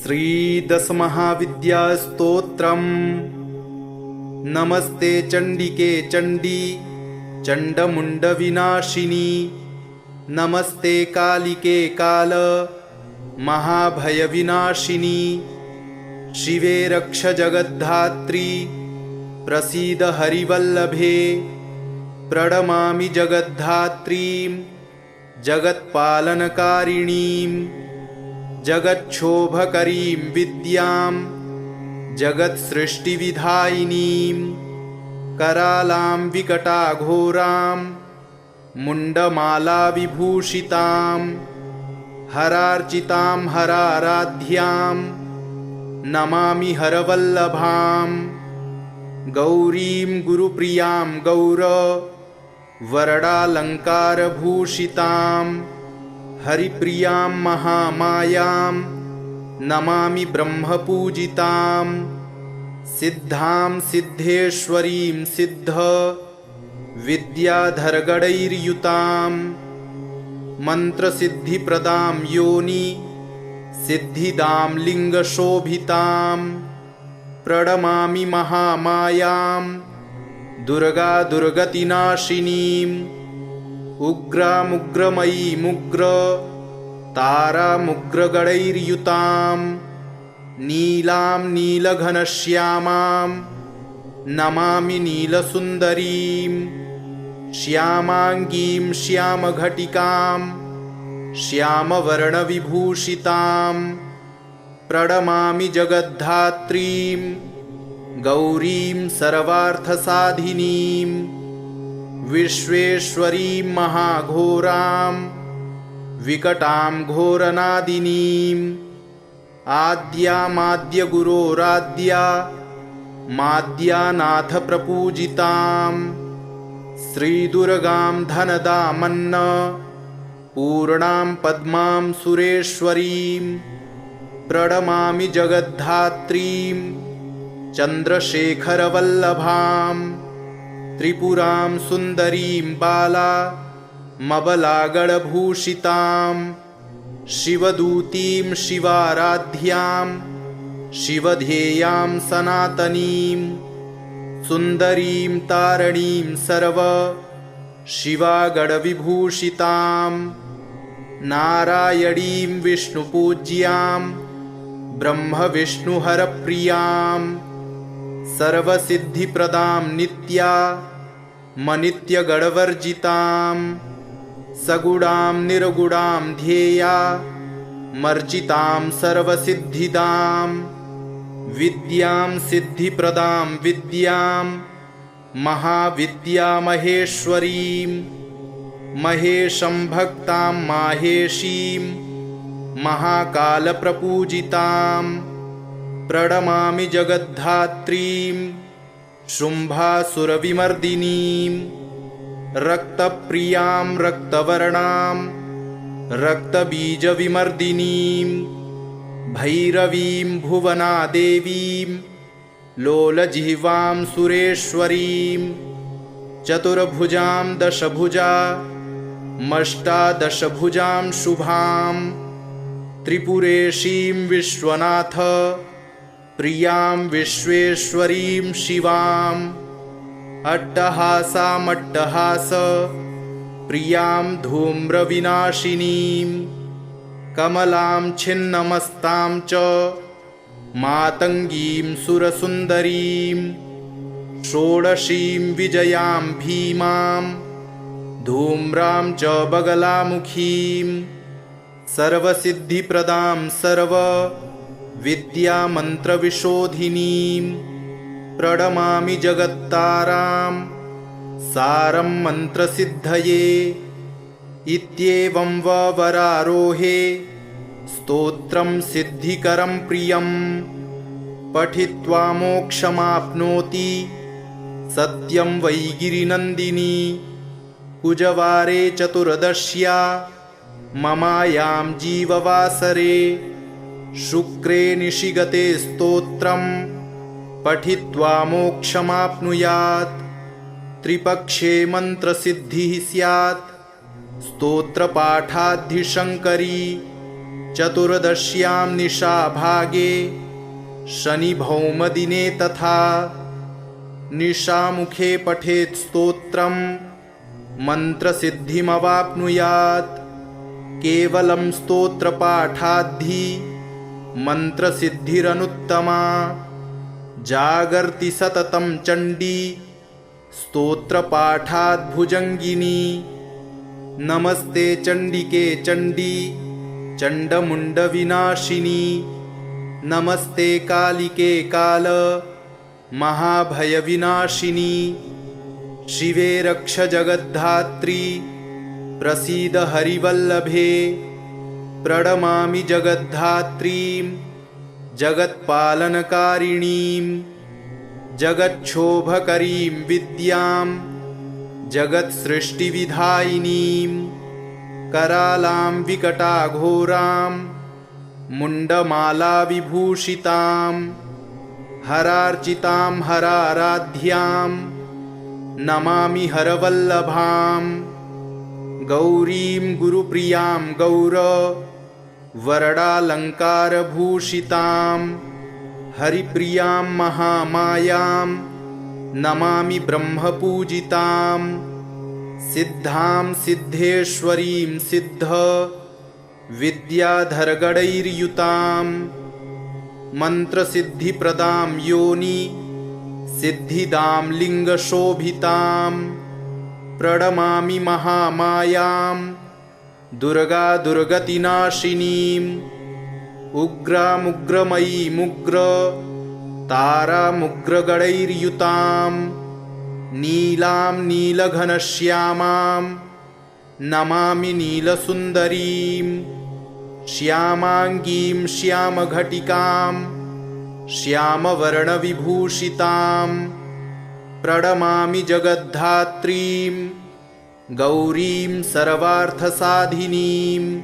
श्रीदशमहाविद्यास्तोत्रम्। नमस्ते चण्डिके चण्डी चण्डमुण्डविनाशिनी। नमस्ते कालिके काल महाभयविनाशिनी। शिवे रक्ष जगद्धात्री प्रसीद हरिवल्लभे। प्रणमामि जगद्धात्रीं जगत्पालनकारिणीं। जगच्छोभकरीं विद्यां जगत्सृष्टिविधायिनीं। करालां विकटाघोरां मुण्डमालाविभूषितां। हरार्चितां हराराध्यां नमामि हरवल्लभां। गौरीं गुरुप्रियां गौर वरदालङ्कारभूषितां। हरिप्रियां महामायां नमामि ब्रह्मपूजितां। सिद्धां सिद्धेश्वरीं सिद्ध विद्याधरगणैर्युतां। मन्त्रसिद्धिप्रदां योनि सिद्धिदां लिङ्गशोभितां। प्रणमामि महामायां दुर्गा दुर्गतिनाशिनीं। उग्रामुग्रमयीमुग्र तारामुग्रगणैर्युतां। नीलां नीलघनश्यामां नमामि नीलसुन्दरीं। श्यामाङ्गीं श्यामघटिकां श्यामवर्णविभूषितां। प्रणमामि जगद्धात्रीं गौरीं सर्वार्थसाधिनीं। विश्वेश्वरीं महाघोरां विकटां घोरनादिनीं। आद्यामाद्यगुरोराद्या माद्यानाथ प्रपूजितां। श्रीदुर्गां धनदामन्न पूर्णां पद्मां सुरेश्वरीं। प्रणमामि जगद्धात्रीं चन्द्रशेखरवल्लभां। त्रिपुरां सुन्दरीं बाला मबलागणभूषितां। शिवदूतीं शिवाराध्यां शिवध्येयां सनातनीं। सुन्दरीं तारणीं सर्व शिवागणविभूषितां। नारायणीं विष्णुपूज्यां ब्रह्मविष्णुहरप्रियां। सर्वसिद्धिप्रदां नित्या मनित्यगणवर्जितां। सगुणां निर्गुणां ध्येया मर्चितां सर्वसिद्धिदां। विद्यां सिद्धिप्रदां विद्यां महाविद्यामहेश्वरीं। महेशं भक्तां माहेशीं महाकालप्रपूजितां। प्रणमामि जगद्धात्रीं शुम्भासुरविमर्दिनीं। रक्तप्रियां रक्तवर्णां रक्तबीजविमर्दिनीं। भैरवीं भुवनादेवीं लोलजिह्वां सुरेश्वरीं। चतुर्भुजां दशभुजामष्टादशभुजां शुभां। त्रिपुरेशीं विश्वनाथ प्रियां विश्वेश्वरीं शिवां। अट्टहासामट्टहास प्रियां धूम्रविनाशिनीं। कमलां छिन्नमस्तां च मातङ्गीं सुरसुन्दरीं। षोडशीं विजयां भीमां धूम्रां च बगलामुखीं। सर्वसिद्धिप्रदां सर्वविद्यामन्त्रविशोधिनीं। प्रणमामि जगत्तारां सारं मन्त्रसिद्धये। इत्येवं वरारोहे स्तोत्रं सिद्धिकरं प्रियं। पठित्वा मोक्षमाप्नोति सत्यं वै गिरिनन्दिनी। कुजवारे चतुर्दश्या ममायां जीववासरे। शुक्रे निशिगते स्तोत्रं पठित्वा मोक्षमाप्नुयात्। त्रिपक्षे मन्त्रसिद्धिः स्यात् स्तोत्रपाठाद्धिशङ्करी। चतुर्दश्यां निशाभागे शनिभौमदिने तथा निशामुखे पठेत् स्तोत्रं मन्त्रसिद्धिमवाप्नुयात्। केवलं स्तोत्रपाठाद्धि मन्त्रसिद्धिरनुत्तमा। जागर्ति सततं चण्डी स्तोत्रपाठात् भुजङ्गिनी। नमस्ते चण्डिके चण्डी चण्डमुण्डविनाशिनी। नमस्ते कालिके काल महाभयविनाशिनी। शिवे रक्ष जगद्धात्री प्रसीद हरिवल्लभे। प्रणमामि जगद्धात्रीं जगत्पालनकारिणीं। जगच्छोभकरीं विद्यां जगत्सृष्टिविधायिनीं। करालां विकटाघोरां मुण्डमालाविभूषितां। हरार्चितां हराराध्यां नमामि हरवल्लभां। गौरीं गुरुप्रियां गौर वरडालङ्कारभूषितां। हरिप्रियां महामायां नमामि ब्रह्मपूजितां। सिद्धां सिद्धेश्वरीं सिद्ध विद्याधरगणैर्युतां। मन्त्रसिद्धिप्रदां योनि सिद्धिदां लिङ्गशोभितां। प्रणमामि महामायां दुर्गा दुर्गतिनाशिनीम्। उग्रामुग्रमयीमुग्र तारामुग्रगणैर्युतां। नीलां नीलघनश्यामां नमामि नीलसुन्दरीं। श्यामाङ्गीं श्यामघटिकां श्यामवर्णविभूषितां। प्रणमामि जगद्धात्रीं गौरीं सर्वार्थसाधिनीं।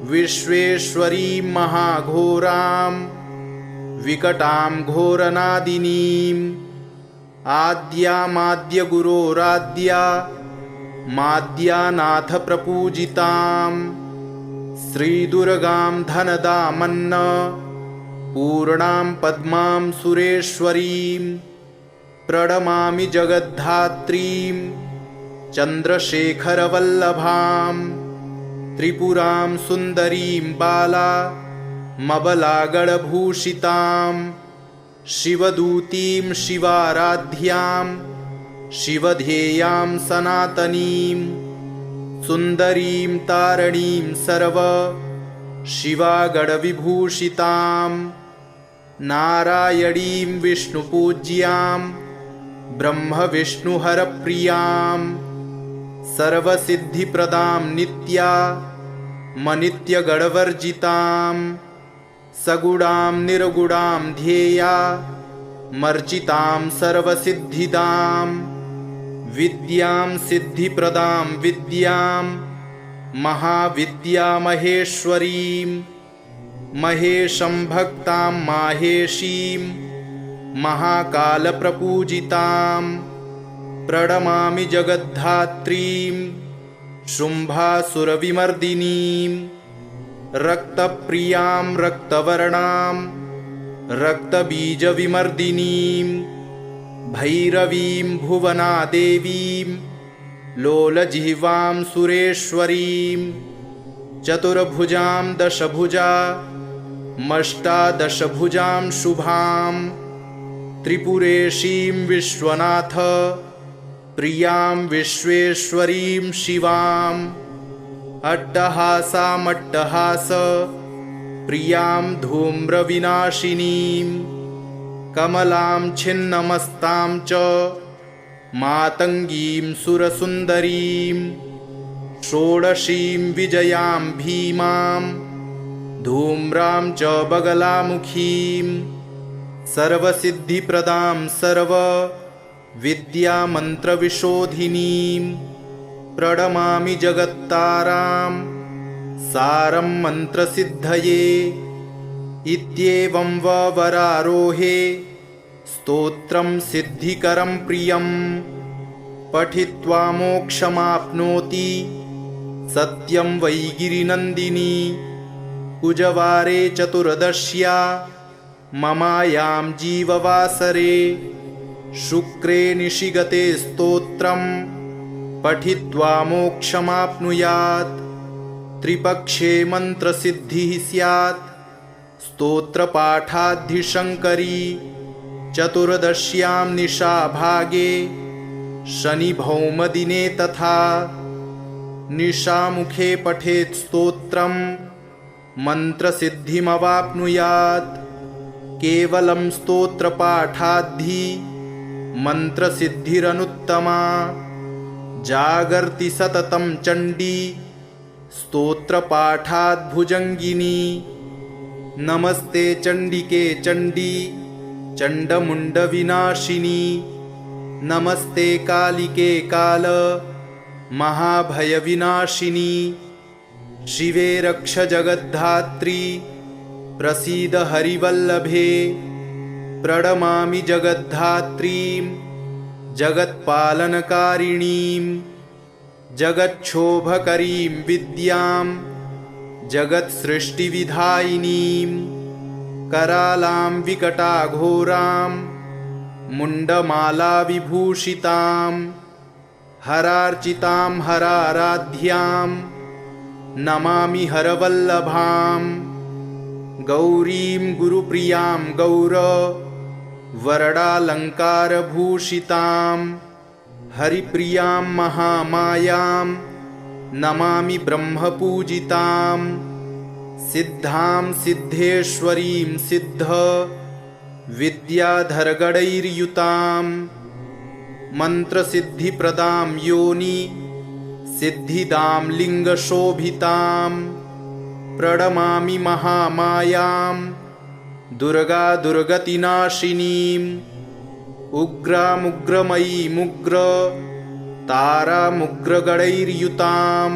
विश्वेश्वरीं महाघोरां विकटां घोरनादिनीम्। आद्यामाद्यगुरोराद्या माद्यानाथ प्रपूजितां। श्रीदुर्गां धनदामन्न पूर्णां पद्मां सुरेश्वरीं। प्रणमामि जगद्धात्रीं चन्द्रशेखरवल्लभां। त्रिपुरां सुन्दरीं बाला मबलागणभूषितां। शिवदूतीं शिवाराध्यां शिवध्येयां सनातनीं। सुन्दरीं तारणीं सर्व शिवागणविभूषितां। नारायणीं विष्णुपूज्यां ब्रह्मविष्णुहरप्रियां। सर्वसिद्धिप्रदां नित्या मनित्यगणवर्जितां। सगुणां निर्गुणां ध्येया मर्चितां सर्वसिद्धिदां। विद्यां सिद्धिप्रदां विद्यां महाविद्यामहेश्वरीं। महेशं भक्तां माहेशीं महाकालप्रपूजितां। प्रणमामि जगद्धात्रीं शुम्भासुरविमर्दिनीं। रक्तप्रियां रक्तवर्णां रक्तबीजविमर्दिनीं। भैरवीं भुवनादेवीं लोलजिह्वां सुरेश्वरीं। चतुर्भुजां दशभुजा मष्टादशभुजां शुभां। त्रिपुरेशीं विश्वनाथ प्रियां विश्वेश्वरीं शिवाम्। अट्टहासामट्टहास प्रियां धूम्रविनाशिनीं। कमलां छिन्नमस्तां च मातङ्गीं सुरसुन्दरीं। षोडशीं विजयां भीमां धूम्रां च बगलामुखीं। सर्वसिद्धिप्रदां सर्वविद्यामन्त्रविशोधिनीं। प्रणमामि जगत्तारां सारं मन्त्रसिद्धये। इत्येवं वरारोहे स्तोत्रं सिद्धिकरं प्रियं। पठित्वा मोक्षमाप्नोति सत्यं वै गिरिनन्दिनी। कुजवारे चतुर्दश्या ममायां जीववासरे शुक्रे निशिगते स्तोत्रं पठित्वा मोक्षमाप्नुयात् त्रिपक्षे मन्त्रसिद्धिः स्यात् स्तोत्रपाठाद्धिशङ्करी चतुर्दश्यां निशाभागे शनिभौमदिने तथा निशामुखे पठेत् स्तोत्रं मन्त्रसिद्धिमवाप्नुयात् केवलं स्तोत्रपाठाद्धि मन्त्रसिद्धिरनुत्तमा जागर्ति सततं चण्डी स्तोत्रपाठाद्भुजङ्गिनी नमस्ते चण्डिके चण्डी चण्डमुण्डविनाशिनी नमस्ते कालिके काल महाभयविनाशिनी शिवे रक्ष जगद्धात्री प्रसीद हरिवल्लभे प्रणमामि जगद्धात्रीं जगत्पालनकारिणीं जगच्छोभकरीं विद्यां जगत्सृष्टिविधायिनीं करालां विकटाघोरां मुण्डमालाविभूषितां हरार्चितां हराराध्यां नमामि हरवल्लभां गौरीं गुरुप्रियां गौर वरडालङ्कारभूषितां हरिप्रियां महामायां नमामि ब्रह्मपूजितां सिद्धां सिद्धेश्वरीं सिद्ध विद्याधरगणैर्युतां मन्त्रसिद्धिप्रदां योनि सिद्धिदां लिङ्गशोभितां प्रणमामि महामायां दुर्गा दुर्गतिनाशिनीं उग्रामुग्रमयीमुग्र तारामुग्रगणैर्युतां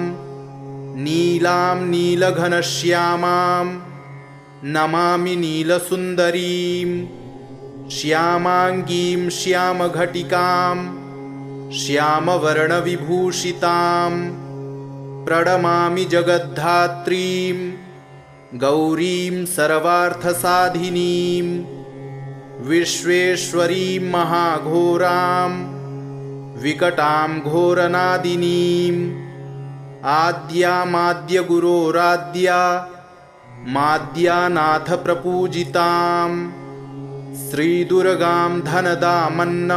नीलां नीलघनश्यामां नमामि नीलसुन्दरीं श्यामाङ्गीं श्यामघटिकां श्यामवर्णविभूषितां प्रणमामि जगद्धात्रीं गौरीं सर्वार्थसाधिनीं विश्वेश्वरीं महाघोरां विकटां घोरनादिनीं आद्यामाद्यगुरोराद्या माद्यानाथ प्रपूजितां श्रीदुर्गां धनदामन्न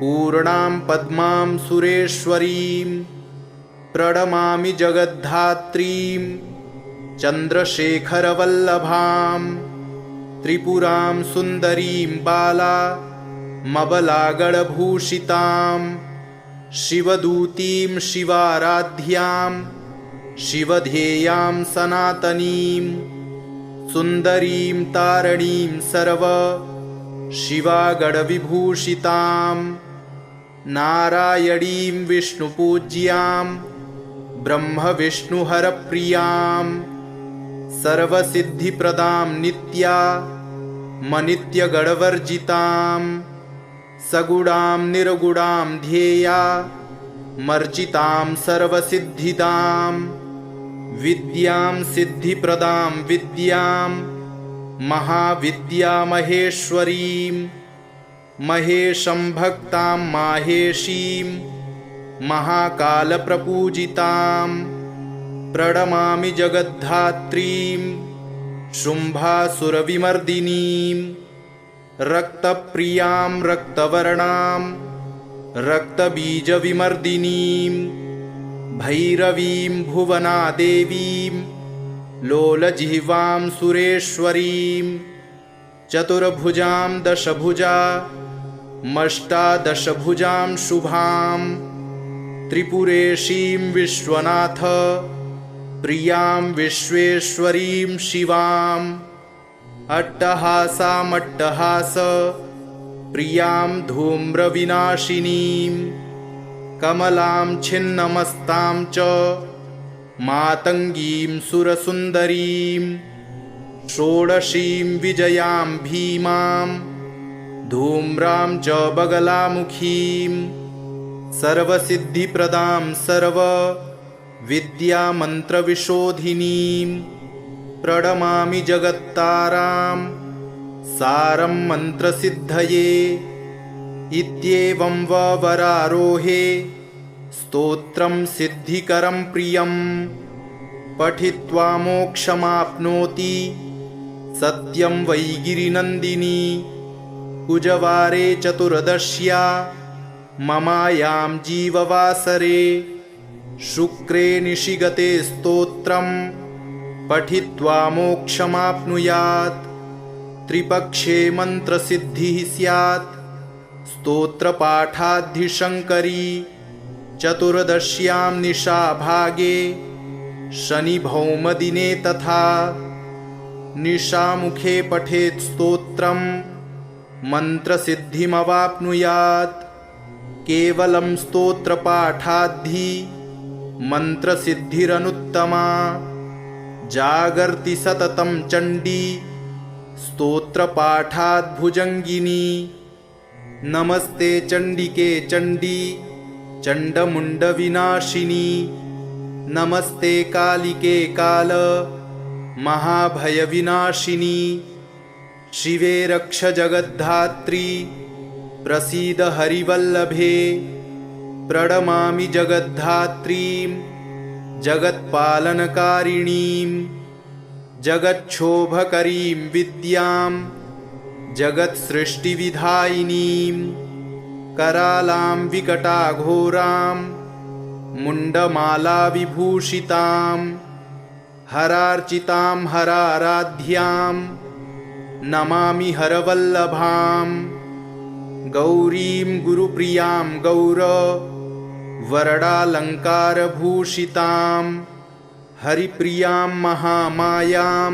पूर्णां पद्मां सुरेश्वरीं प्रणमामि जगद्धात्रीं चन्द्रशेखरवल्लभां त्रिपुरां सुन्दरीं बाला मबलागणभूषितां शिवदूतीं शिवाराध्यां शिवध्येयां सनातनीं सुन्दरीं तारणीं सर्व शिवागणविभूषितां नारायणीं विष्णुपूज्यां ब्रह्मविष्णुहरप्रियां सर्वसिद्धिप्रदां नित्या मनित्यगणवर्जितां सगुणां निर्गुणां ध्येया मर्जितां सर्वसिद्धिदां विद्यां सिद्धिप्रदां विद्यां महाविद्यामहेश्वरीं महेशं भक्तां माहेशीं महाकालप्रपूजितां प्रणमामि जगद्धात्रीं शुम्भासुरविमर्दिनीं रक्तप्रियां रक्तवर्णां रक्तबीजविमर्दिनीं भैरवीं भुवनादेवीं लोलजिह्वां सुरेश्वरीं चतुर्भुजां दशभुजा मष्टादशभुजां शुभां त्रिपुरेशीं विश्वनाथ प्रियां विश्वेश्वरीं शिवां अट्टहासामट्टहास प्रियां धूम्रविनाशिनीं कमलां छिन्नमस्तां च मातङ्गीं सुरसुन्दरीं षोडशीं विजयां भीमां धूम्रां च बगलामुखीं सर्वसिद्धिप्रदां सर्वविद्यामन्त्रविशोधिनीं प्रणमामि जगत्तारां सारं मन्त्रसिद्धये। इत्येवं वरारोहे स्तोत्रं सिद्धिकरं प्रियं पठित्वा मोक्षमाप्नोति सत्यं वै गिरिनन्दिनी। कुजवारे चतुर्दश्या ममायां जीववासरे शुक्रे निशिगते स्तोत्रं पठित्वा मोक्षमाप्नुयात्। त्रिपक्षे मन्त्रसिद्धिः स्यात् स्तोत्रपाठाद्धिशङ्करी। चतुर्दश्यां निशाभागे शनिभौमदिने तथा निशामुखे पठेत् स्तोत्रं मन्त्रसिद्धिमवाप्नुयात्। केवलं स्तोत्रपाठाद्धि मन्त्रसिद्धिरनुत्तमा। जागर्ति सततं चण्डी स्तोत्रपाठाद्भुजङ्गिनी। नमस्ते चण्डिके चण्डी चण्डमुण्डविनाशिनी। नमस्ते कालिके काल महाभयविनाशिनी। शिवे रक्ष जगद्धात्री प्रसीद हरिवल्लभे। प्रणमामि जगद्धात्रीं जगत्पालनकारिणीं। जगच्छोभकरीं विद्यां जगत्सृष्टिविधायिनीं। करालां विकटाघोरां मुण्डमालाविभूषितां। हरार्चितां हराराध्यां नमामि हरवल्लभां। गौरीं गुरुप्रियां वरडालङ्कारभूषितां। हरिप्रियां महामायां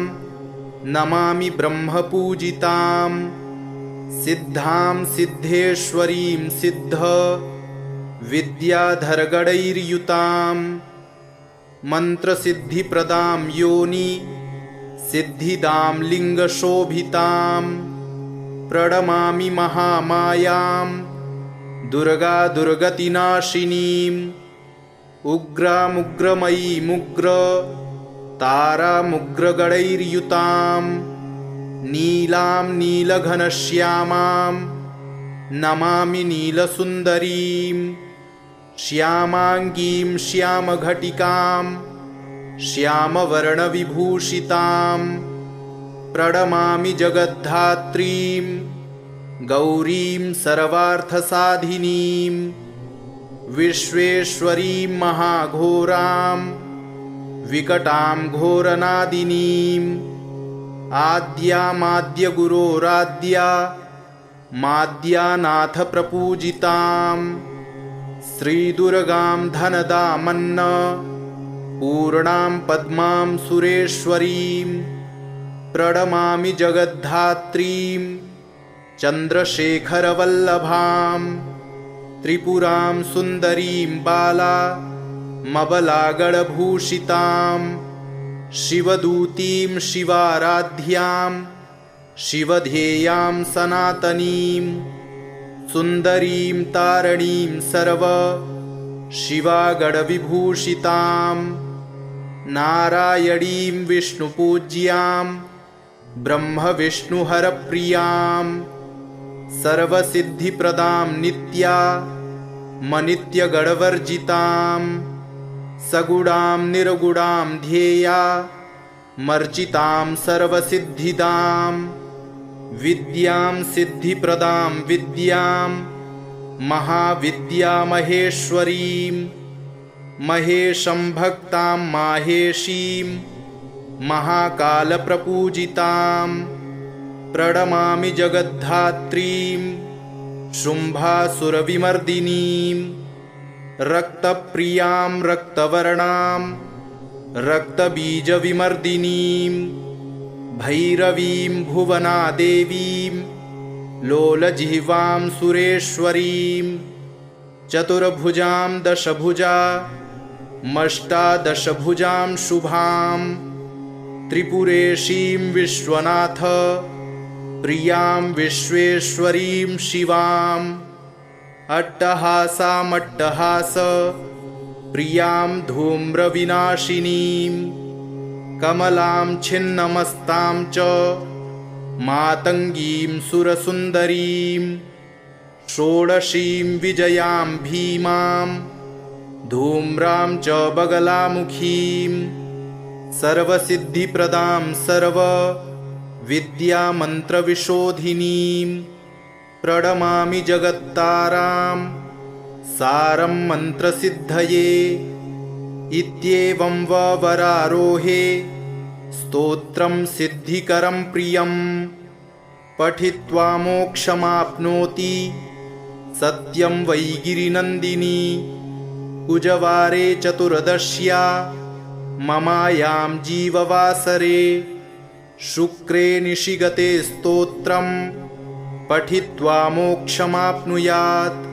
नमामि ब्रह्मपूजितां। सिद्धां सिद्धेश्वरीं सिद्ध विद्याधरगणैर्युतां। मन्त्रसिद्धिप्रदां योनि सिद्धिदां लिङ्गशोभितां। प्रणमामि महामायां दुर्गा दुर्गतिनाशिनीम्। उग्रामुग्रमयीमुग्र तारामुग्रगणैर्युतां। नीलां नीलघनश्यामां नमामि नीलसुन्दरीं। श्यामाङ्गीं श्यामघटिकां श्यामवर्णविभूषितां। प्रणमामि जगद्धात्रीं गौरीं सर्वार्थसाधिनीं। विश्वेश्वरीं महाघोरां विकटां घोरनादिनीम्। आद्यामाद्यगुरोराद्या माद्यानाथ प्रपूजितां। श्रीदुर्गां धनदामन्न पूर्णां पद्मां सुरेश्वरीं। प्रणमामि जगद्धात्रीं चन्द्रशेखरवल्लभां। त्रिपुरां सुन्दरीं बाला मबलागणभूषितां। शिवदूतीं शिवाराध्यां शिवध्येयां सनातनीं। सुन्दरीं तारणीं सर्व शिवागणविभूषितां। नारायणीं विष्णुपूज्यां ब्रह्मविष्णुहरप्रियां। सर्वसिद्धिप्रदां नित्या मनित्यगणवर्जितां। सगुणां निर्गुणां ध्येया मर्जितां सर्वसिद्धिदां। विद्यां सिद्धिप्रदां विद्यां महाविद्यामहेश्वरीं। महेशं भक्तां माहेशीं महाकालप्रपूजितां। प्रणमामि जगद्धात्रीं शुम्भासुरविमर्दिनीं। रक्तप्रियां रक्तवर्णां रक्तबीजविमर्दिनीं। भैरवीं भुवनादेवीं लोलजिह्वां सुरेश्वरीं। चतुर्भुजां दशभुजा मष्टादशभुजां शुभां। त्रिपुरेशीं विश्वनाथ प्रियां विश्वेश्वरीं शिवां। अट्टहासामट्टहास प्रियां धूम्रविनाशिनीं। कमलां छिन्नमस्तां च मातङ्गीं सुरसुन्दरीं षोडशीं विजयां भीमां धूम्रां च बगलामुखीं सर्वसिद्धिप्रदां सर्वविद्यामन्त्रविशोधिनीं प्रणमामि जगत्तारां सारं मन्त्रसिद्धये। इत्येवं वरारोहे स्तोत्रं सिद्धिकरं प्रियं पठित्वा मोक्षमाप्नोति सत्यं वै गिरिनन्दिनी। कुजवारे चतुर्दश्या ममायां जीववासरे शुक्रे निशिगते स्तोत्रं पठित्वा मोक्षमाप्नुयात्।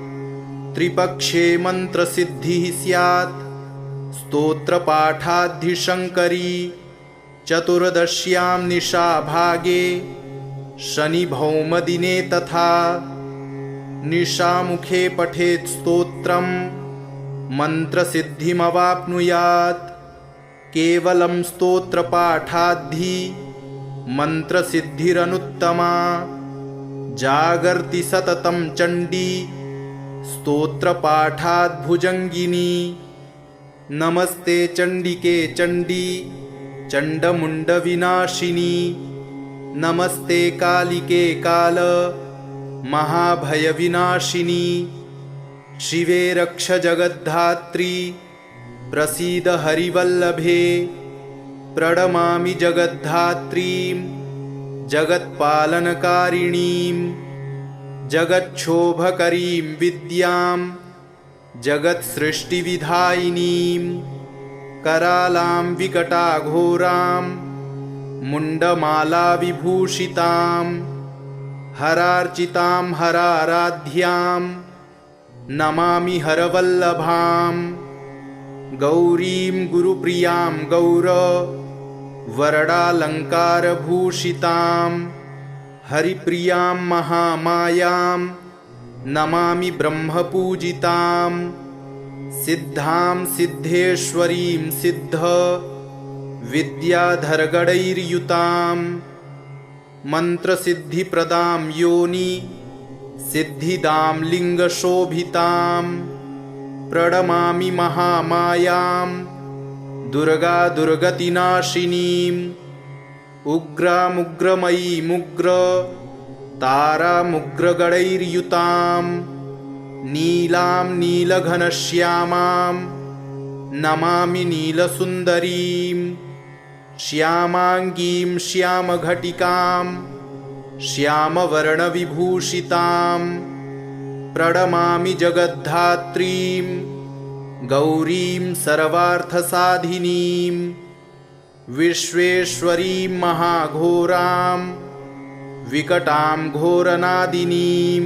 त्रिपक्षे मन्त्रसिद्धिः स्यात् स्तोत्रपाठाद्धिशङ्करी। चतुर्दश्यां निशाभागे शनिभौमदिने तथा निशामुखे पठेत् स्तोत्रं मन्त्रसिद्धिमवाप्नुयात्। केवलं स्तोत्रपाठाद्धि मन्त्रसिद्धिरनुत्तमा। जागर्ति सततं चण्डी स्तोत्रपाठाद्भुजङ्गिनी। नमस्ते चण्डिके चण्डी चण्डमुण्डविनाशिनी। नमस्ते कालिके काल महाभयविनाशिनी। शिवे रक्ष जगद्धात्री प्रसीद हरिवल्लभे। प्रणमामि जगद्धात्रीं जगत्पालनकारिणीं जगच्छोभकरीं विद्यां जगत्सृष्टिविधायिनीं। करालां विकटाघोरां मुण्डमालाविभूषितां हरार्चितां हराराध्यां नमामि हरवल्लभां। गौरीं गुरुप्रियां गौर वरडालङ्कारभूषितां हरिप्रियां महामायां नमामि ब्रह्मपूजितां। सिद्धां सिद्धेश्वरीं सिद्ध विद्याधरगणैर्युतां मन्त्रसिद्धिप्रदां योनि सिद्धिदां लिङ्गशोभितां। प्रणमामि महामायां दुर्गा दुर्गतिनाशिनीं। उग्रामुग्रमयीमुग्र तारामुग्रगणैर्युतां नीलां नीलघनश्यामां नमामि नीलसुन्दरीं। श्यामाङ्गीं श्यामघटिकां श्यामवर्णविभूषितां प्रणमामि जगद्धात्रीं गौरीं सर्वार्थसाधिनीं। विश्वेश्वरीं महाघोरां विकटां घोरनादिनीं।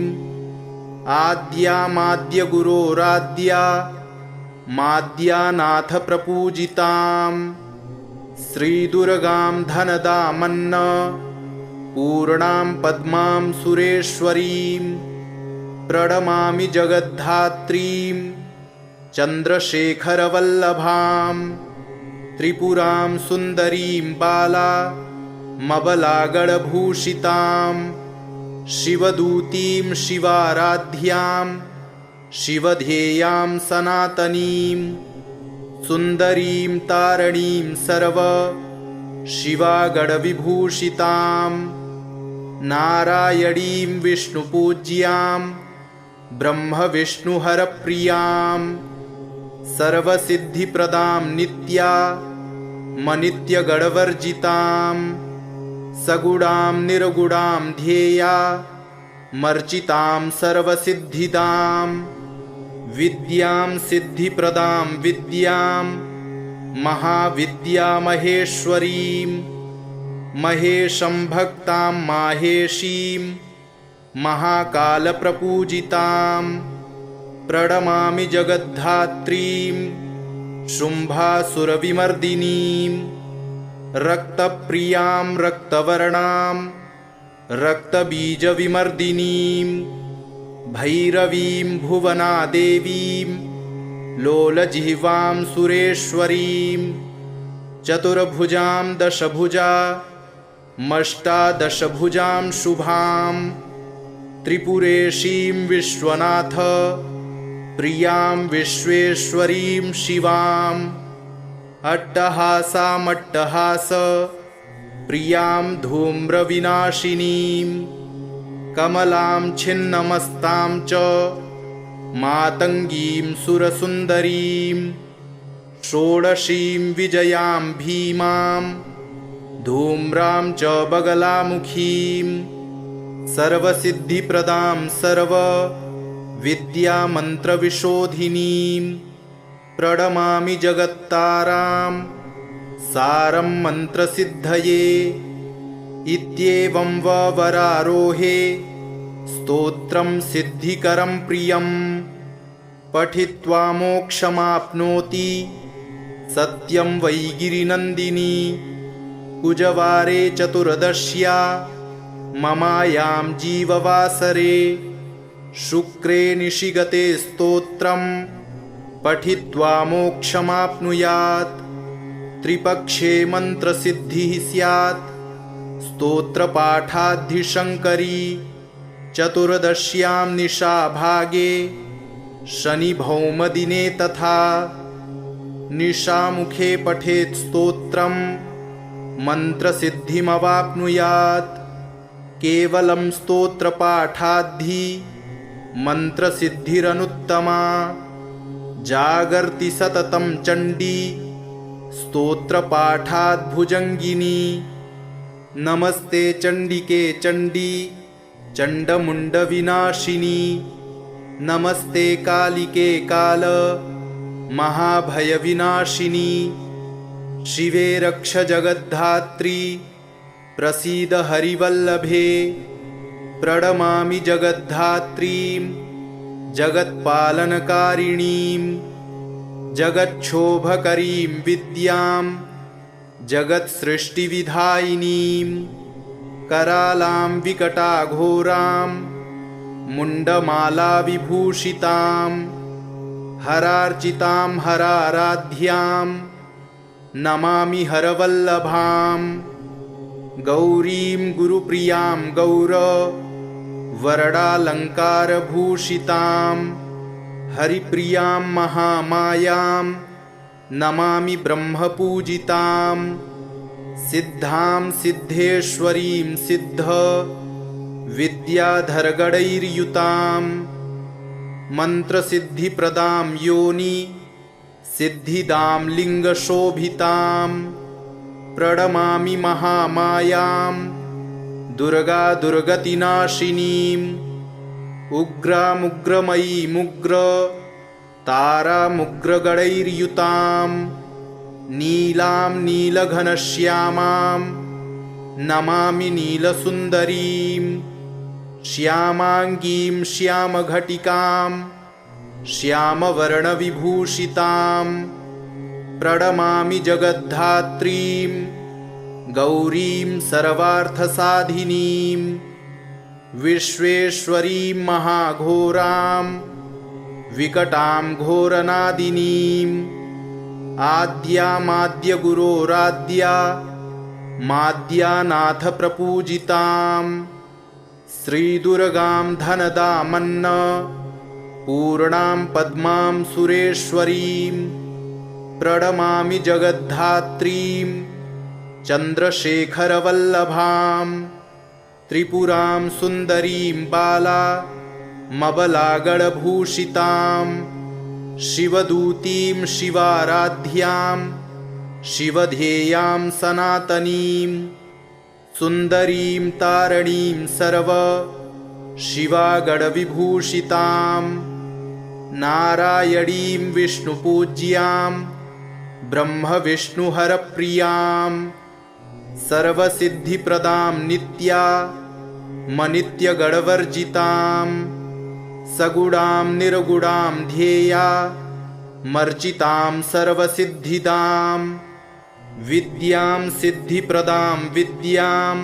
आद्यामाद्यगुरोराद्या माद्यानाथ प्रपूजितां। श्रीदुर्गां धनदामन्न पूर्णां पद्मां सुरेश्वरीं। प्रणमामि जगद्धात्रीं चन्द्रशेखरवल्लभां। त्रिपुरां सुन्दरीं बाला मबलागणभूषितां। शिवदूतीं शिवाराध्यां शिवध्येयां सनातनीं। सुन्दरीं तारणीं सर्व शिवागणविभूषितां। नारायणीं विष्णुपूज्यां ब्रह्मविष्णुहरप्रियां। सर्वसिद्धिप्रदां नित्या मनित्यगणवर्जितां। सगुणां निर्गुणां ध्येया मर्चितां सर्वसिद्धिदां। विद्यां सिद्धिप्रदां विद्यां महाविद्यामहेश्वरीं। महेशं भक्तां माहेशीं महाकालप्रपूजितां। प्रणमामि जगद्धात्रीं शुम्भासुरविमर्दिनीं। रक्तप्रियां रक्तवर्णां रक्तबीजविमर्दिनीं। भैरवीं भुवनादेवीं लोलजिह्वां सुरेश्वरीं। चतुर्भुजां दशभुजामष्टादशभुजां शुभां त्रिपुरेशीं विश्वनाथ प्रियां विश्वेश्वरीं शिवाम् अट्टहासामट्टहास प्रियां धूम्रविनाशिनीं कमलां छिन्नमस्तां च मातङ्गीं सुरसुन्दरीं षोडशीं विजयां भीमां धूम्रां च बगलामुखीं सर्वसिद्धिप्रदां सर्वविद्यामन्त्रविशोधिनीं प्रणमामि जगत्तारां सारं मन्त्रसिद्धये। इत्येवं वरारोहे स्तोत्रं सिद्धिकरं प्रियं पठित्वा मोक्षमाप्नोति सत्यं वै गिरिनन्दिनी। कुजवारे चतुर्दश्या ममायां जीववासरे शुक्रे निशिगते स्तोत्रं पठित्वा मोक्षमाप्नुयात्। त्रिपक्षे मन्त्रसिद्धिः स्यात् स्तोत्रपाठाद्धिशङ्करी। चतुर्दश्यां निशाभागे शनिभौमदिने तथा निशामुखे पठेत् स्तोत्रं मन्त्रसिद्धिमवाप्नुयात्। केवलं स्तोत्रपाठाद्धि मन्त्रसिद्धिरनुत्तमा। जागर्ति सततं चण्डी स्तोत्रपाठाद्भुजङ्गिनी। नमस्ते चण्डिके चण्डी चण्डमुण्डविनाशिनी। नमस्ते कालिके काल महाभयविनाशिनी। शिवे रक्ष जगद्धात्री प्रसीद हरिवल्लभे। प्रणमामि जगद्धात्रीं जगत्पालनकारिणीं जगच्छोभकरीं विद्यां जगत्सृष्टिविधायिनीं करालां विकटाघोरां मुण्डमालाविभूषितां हरार्चितां हराराध्यां नमामि हरवल्लभां। गौरीं गुरुप्रियां वरडालङ्कारभूषितां हरिप्रियां महामायां नमामि ब्रह्मपूजितां। सिद्धां सिद्धेश्वरीं सिद्ध विद्याधरगणैर्युतां मन्त्रसिद्धिप्रदां योनि सिद्धिदां लिङ्गशोभितां। प्रणमामि महामायां दुर्गा दुर्गतिनाशिनीं उग्रामुग्रमयीमुग्र तारामुग्रगणैर्युतां नीलां नीलघनश्यामां नमामि नीलसुन्दरीं। श्यामाङ्गीं श्यामघटिकां श्यामवर्णविभूषितां प्रणमामि जगद्धात्रीं गौरीं सर्वार्थसाधिनीं। विश्वेश्वरीं महाघोरां विकटां घोरनादिनीं आद्यामाद्यगुरोराद्या माद्यानाथ प्रपूजितां। श्रीदुर्गां धनदामन्न पूर्णां पद्मां सुरेश्वरीं प्रणमामि जगद्धात्रीं चन्द्रशेखरवल्लभां। त्रिपुरां सुन्दरीं बाला मबलागणभूषितां शिवदूतीं शिवाराध्यां शिवध्येयां सनातनीं सुन्दरीं तारणीं सर्व शिवागणविभूषितां नारायणीं विष्णुपूज्यां ब्रह्मविष्णुहरप्रियां सर्वसिद्धिप्रदां नित्या मनित्यगणवर्जितां सगुणां निर्गुणां ध्येया मर्चितां सर्वसिद्धिदां विद्यां सिद्धिप्रदां विद्यां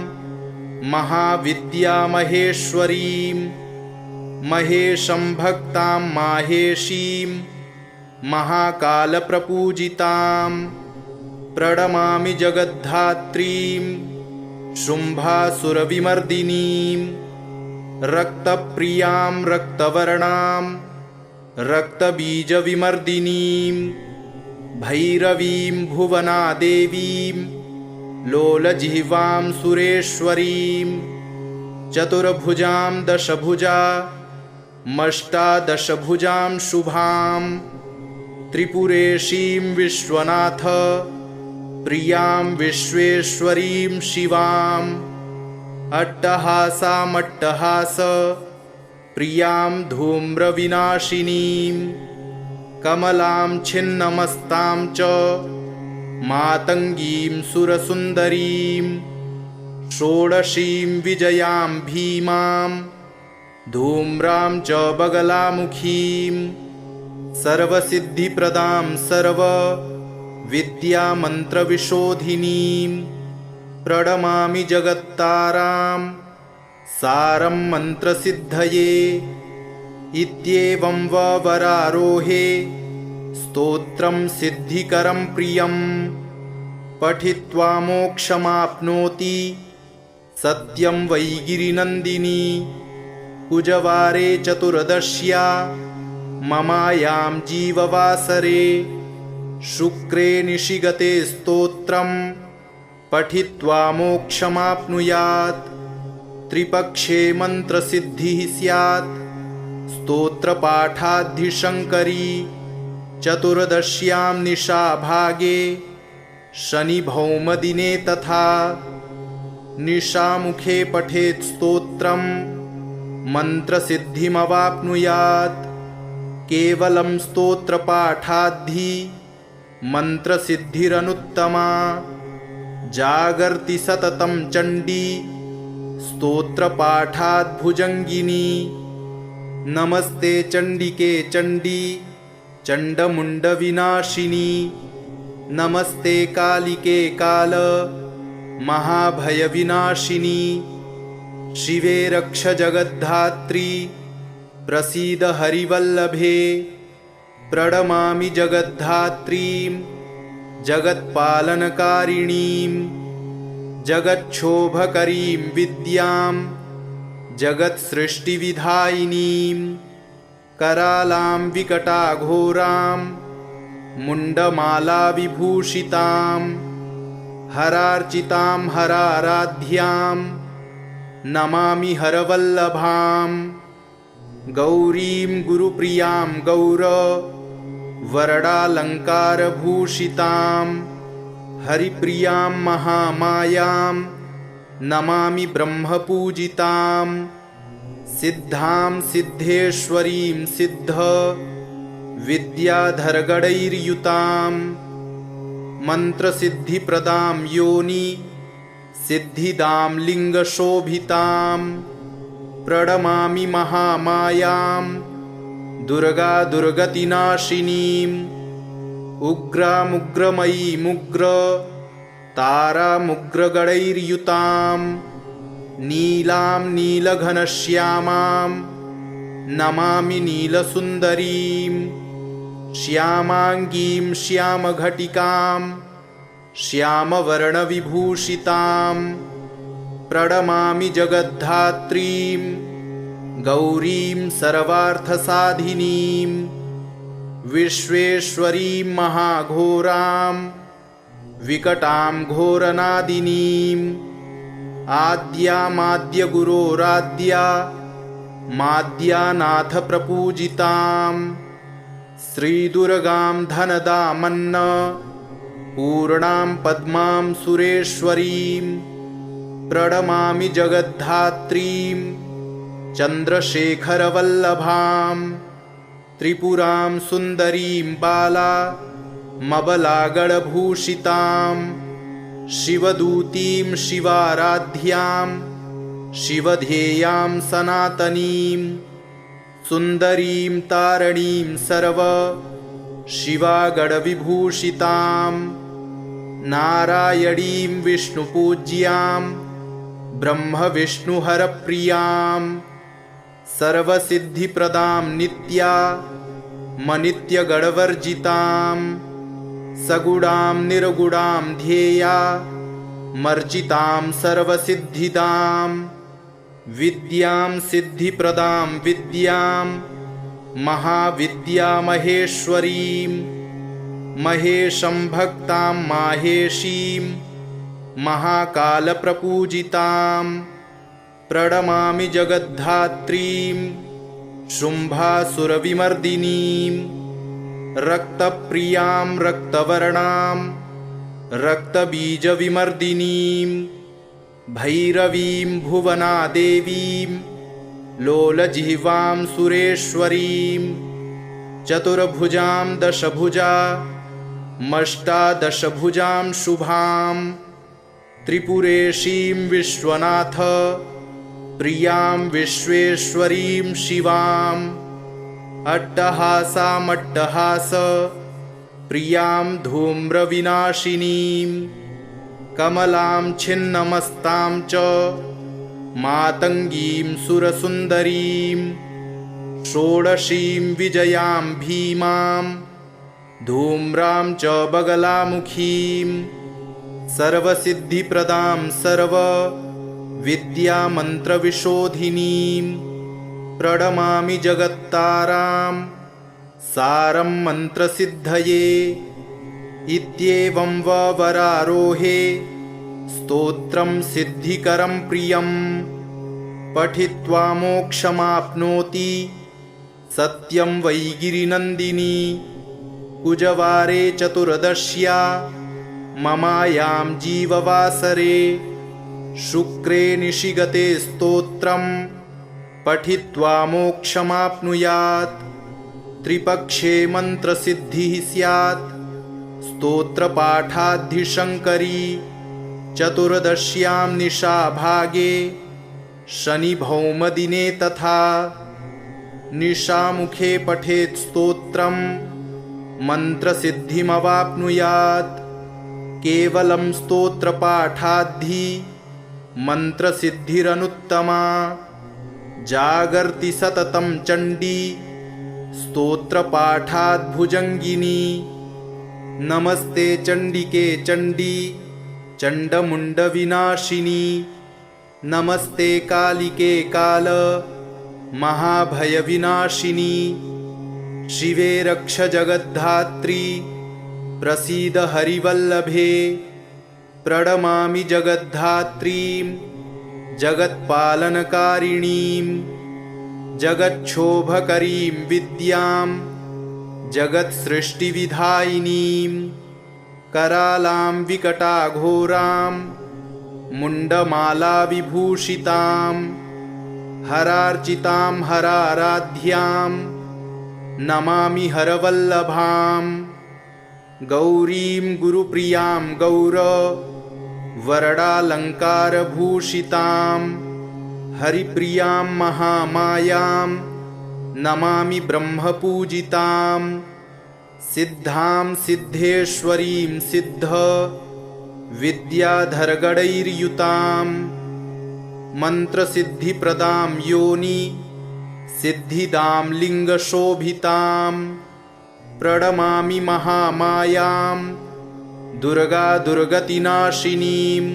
महाविद्यामहेश्वरीं महेशं भक्तां माहेशीं महाकालप्रपूजितां प्रणमामि जगद्धात्रीं शुम्भासुरविमर्दिनीं रक्तप्रियां रक्तवर्णां रक्तबीजविमर्दिनीं भैरवीं भुवनादेवीं लोलजिह्वां सुरेश्वरीं चतुर्भुजां दशभुजा मष्टादशभुजां शुभां त्रिपुरेशीं विश्वनाथ प्रियां विश्वेश्वरीं शिवाम् अट्टहासामट्टहास प्रियां धूम्रविनाशिनीं कमलां छिन्नमस्तां च मातङ्गीं सुरसुन्दरीं षोडशीं विजयां भीमां धूम्रां च बगलामुखीं सर्वसिद्धिप्रदां सर्वविद्यामन्त्रविशोधिनीं प्रणमामि जगत्तारां सारं मन्त्रसिद्धये इत्येवं वरारोहे स्तोत्रं सिद्धिकरं प्रियं पठित्वा मोक्षमाप्नोति सत्यं वै गिरिनन्दिनी कुजवारे चतुर्दश्या ममायां जीववासरे शुक्रे निशिगते स्तोत्रं पठित्वा मोक्षमाप्नुयात् त्रिपक्षे मन्त्रसिद्धिः स्यात् स्तोत्रपाठाद्धिशङ्करी चतुर्दश्यां निशाभागे शनिभौमदिने तथा निशामुखे पठेत् स्तोत्रं मन्त्रसिद्धिमवाप्नुयात् केवलं स्तोत्रपाठाद्धि मन्त्रसिद्धिरनुत्तमा जागर्ति सततं चण्डी स्तोत्रपाठाद्भुजङ्गिनी नमस्ते चण्डिके चण्डी चण्डमुण्डविनाशिनी नमस्ते कालिके काल महाभयविनाशिनी शिवे रक्ष जगद्धात्री प्रसीद हरिवल्लभे प्रणमामि जगद्धात्रीं जगत्पालनकारिणीं जगच्छोभकरीं विद्यां जगत्सृष्टिविधायिनीं करालां विकटाघोरां मुण्डमालाविभूषितां हरार्चितां हराराध्यां नमामि हरवल्लभां गौरीं गुरुप्रियां वरडालङ्कारभूषितां हरिप्रियां महामायां नमामि ब्रह्मपूजितां सिद्धां सिद्धेश्वरीं सिद्ध विद्याधरगणैर्युतां मन्त्रसिद्धिप्रदां योनि सिद्धिदां लिङ्गशोभितां प्रणमामि महामायां दुर्गा दुर्गतिनाशिनीम् उग्रामुग्रमयीमुग्र तारामुग्रगणैर्युतां नीलां नीलघनश्यामां नमामि नीलसुन्दरीं श्यामाङ्गीं श्यामघटिकां श्यामवर्णविभूषितां प्रणमामि जगद्धात्रीं गौरीं सर्वार्थसाधिनीं विश्वेश्वरीं महाघोरां विकटां घोरनादिनीं आद्यामाद्यगुरोराद्या माद्यानाथ प्रपूजितां श्रीदुर्गां धनदामन्न पूर्णां पद्मां सुरेश्वरीं प्रणमामि जगद्धात्रीं चन्द्रशेखरवल्लभां त्रिपुरां सुन्दरीं बाला मबलागणभूषितां शिवदूतीं शिवाराध्यां शिवध्येयां सनातनीं सुन्दरीं तारणीं सर्व शिवागणविभूषितां नारायणीं विष्णुपूज्यां ब्रह्मविष्णुहरप्रियां सर्वसिद्धिप्रदां नित्या मनित्यगणवर्जितां सगुणां निर्गुणां ध्येया मर्जितां सर्वसिद्धिदां विद्यां सिद्धिप्रदां विद्यां महाविद्यामहेश्वरीं महेशं भक्तां माहेशीं महाकालप्रपूजितां प्रणमामि जगद्धात्रीं शुम्भासुरविमर्दिनीं रक्तप्रियां रक्तवर्णां रक्तबीजविमर्दिनीं भैरवीं भुवनादेवीं लोलजिह्वां सुरेश्वरीं चतुर्भुजां दशभुजामष्टादशभुजां शुभां त्रिपुरेशीं विश्वनाथ प्रियां विश्वेश्वरीं शिवां अट्टहासामट्टहास प्रियां धूम्रविनाशिनीं कमलां छिन्नमस्तां च मातङ्गीं सुरसुन्दरीं षोडशीं विजयां भीमां धूम्रां च बगलामुखीं सर्वसिद्धिप्रदां सर्वविद्यामन्त्रविशोधिनीं प्रणमामि जगत्तारां सारं मन्त्रसिद्धये इत्येवं वरारोहे स्तोत्रं सिद्धिकरं प्रियं पठित्वा मोक्षमाप्नोति सत्यं वै गिरिनन्दिनी कुजवारे चतुर्दश्या ममायां जीववासरे शुक्रे निशिगते स्तोत्रं पठित्वा मोक्षमाप्नुयात् त्रिपक्षे मन्त्रसिद्धिः स्यात् स्तोत्रपाठाद्धिशङ्करी चतुर्दश्यां निशाभागे शनिभौमदिने तथा निशामुखे पठेत् स्तोत्रं मन्त्रसिद्धिमवाप्नुयात् केवलं स्तोत्रपाठाद्धि मन्त्रसिद्धिरनुत्तमा जागर्ति सततं चण्डी स्तोत्रपाठाद्भुजङ्गिनी नमस्ते चण्डिके चण्डी चण्डमुण्डविनाशिनी नमस्ते कालिके काल महाभयविनाशिनी शिवे रक्ष जगद्धात्री प्रसीद हरिवल्लभे प्रणमामि जगद्धात्रीं जगत्पालनकारिणीं जगच्छोभकरीं विद्यां जगत्सृष्टिविधायिनीं करालां विकटाघोरां मुण्डमालाविभूषितां हरार्चितां हराराध्यां नमामि हरवल्लभां गौरीं गुरुप्रियां गौर वरडालङ्कारभूषितां हरिप्रियां महामायां नमामि ब्रह्मपूजितां सिद्धां सिद्धेश्वरीं सिद्ध विद्याधरगणैर्युतां मन्त्रसिद्धिप्रदां योनि सिद्धिदां लिङ्गशोभितां प्रणमामि महामायां दुर्गा दुर्गतिनाशिनीं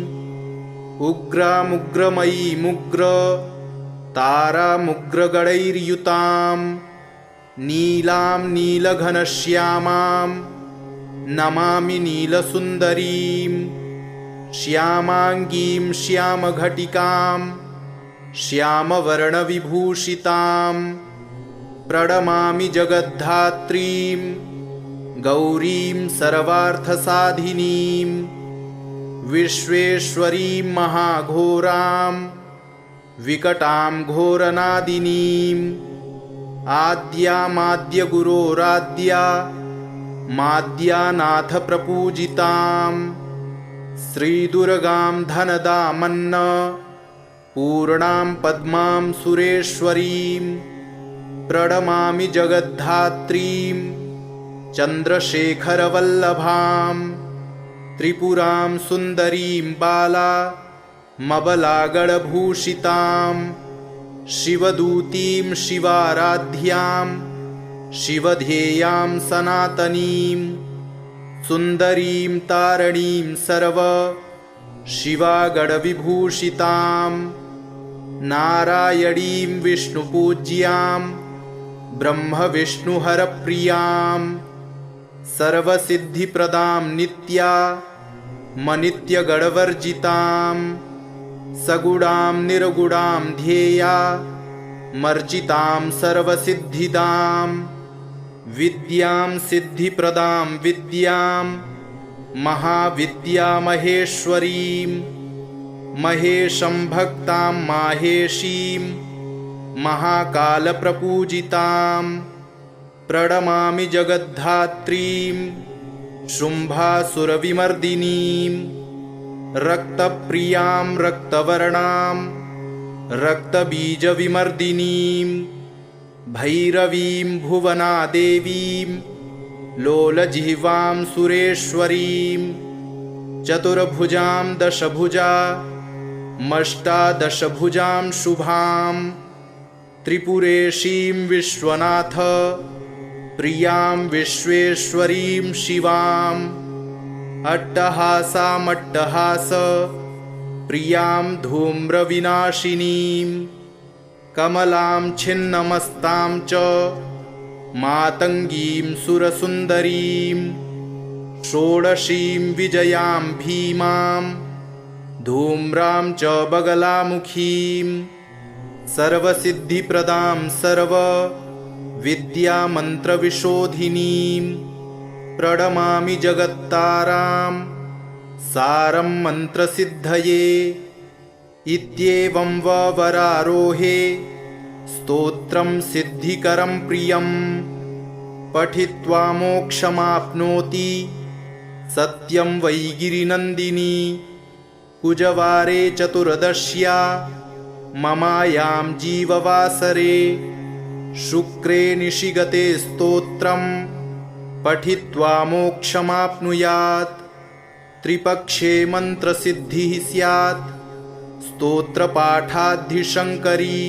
उग्रामुग्रमयीमुग्र तारामुग्रगणैर्युतां नीलां नीलघनश्यामां नमामि नीलसुन्दरीं श्यामाङ्गीं श्यामघटिकां श्यामवर्णविभूषितां प्रणमामि जगद्धात्रीं गौरीं सर्वार्थसाधिनीं विश्वेश्वरीं महाघोरां विकटां घोरनादिनीं आद्यामाद्यगुरोराद्या माद्यानाथप्रपूजितां श्रीदुर्गां धनदामन्न पूर्णां पद्मां सुरेश्वरीं प्रणमामि जगद्धात्रीं चन्द्रशेखरवल्लभां त्रिपुरां सुन्दरीं बाला मबलागणभूषितां शिवदूतीं शिवाराध्यां शिवध्येयां सनातनीं सुन्दरीं तारणीं सर्व शिवागणविभूषितां नारायणीं विष्णुपूज्यां ब्रह्मविष्णुहरप्रियां सर्वसिद्धिप्रदां नित्यामनित्यगणवर्जितां सगुणां निर्गुणां ध्येया मर्जितां सर्वसिद्धिदां विद्यां सिद्धिप्रदां विद्यां महाविद्यामहेश्वरीं महेशं भक्तां माहेशीं महाकालप्रपूजितां प्रणमामि जगद्धात्रीं शुम्भासुरविमर्दिनीं रक्तप्रियां रक्तवर्णां रक्तबीजविमर्दिनीं भैरवीं भुवनादेवीं लोलजिह्वां सुरेश्वरीं चतुर्भुजां दशभुजामष्टादशभुजां शुभां त्रिपुरेशीं विश्वनाथ प्रियां विश्वेश्वरीं शिवाम् अट्टहासामट्टहास प्रियां धूम्रविनाशिनीं कमलां छिन्नमस्तां च मातङ्गीं सुरसुन्दरीं षोडशीं विजयां भीमां धूम्रां च बगलामुखीं सर्वसिद्धिप्रदां सर्वविद्यामन्त्रविशोधिनीं प्रणमामि जगत्तारां सारं मन्त्रसिद्धये इत्येवं वरारोहे स्तोत्रं सिद्धिकरं प्रियं पठित्वा मोक्षमाप्नोति सत्यं वै गिरिनन्दिनी कुजवारे चतुर्दश्या ममायां जीववासरे शुक्रे निशिगते स्तोत्रं पठित्वा मोक्षमाप्नुयात् त्रिपक्षे मन्त्रसिद्धिः स्यात् स्तोत्रपाठाद्धिशङ्करी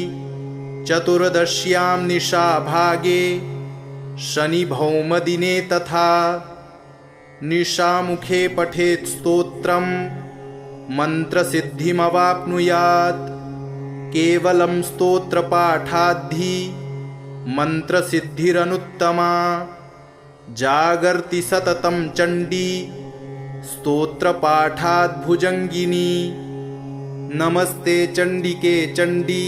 चतुर्दश्यां निशाभागे शनिभौमदिने तथा निशामुखे पठेत् स्तोत्रं मन्त्रसिद्धिमवाप्नुयात् केवलं स्तोत्रपाठाद्धि मन्त्रसिद्धिरनुत्तमा जागर्ति सततं चण्डी स्तोत्रपाठाद्भुजङ्गिनी नमस्ते चण्डिके चण्डी